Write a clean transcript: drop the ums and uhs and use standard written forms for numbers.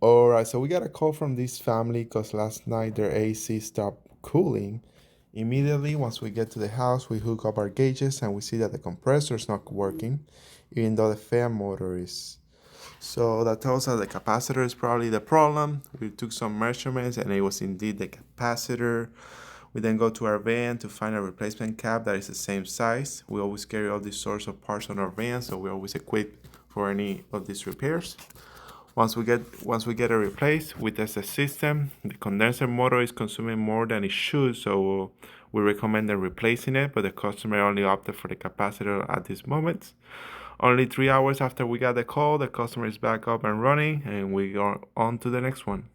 All right, so we got a call from this family because last night their AC stopped cooling. Immediately, once we get to the house, we hook up our gauges and we see that the compressor is not working, even though the fan motor is. So that tells us the capacitor is probably the problem. We took some measurements and it was indeed the capacitor. We then go to our van to find a replacement cap that is the same size. We always carry all these sorts of parts on our van, so we're always equipped for any of these repairs. Once we get it replaced, we test the system. The condenser motor is consuming more than it should, so we recommend replacing it, but the customer only opted for the capacitor at this moment. Only 3 hours after we got the call, the customer is back up and running, and we are on to the next one.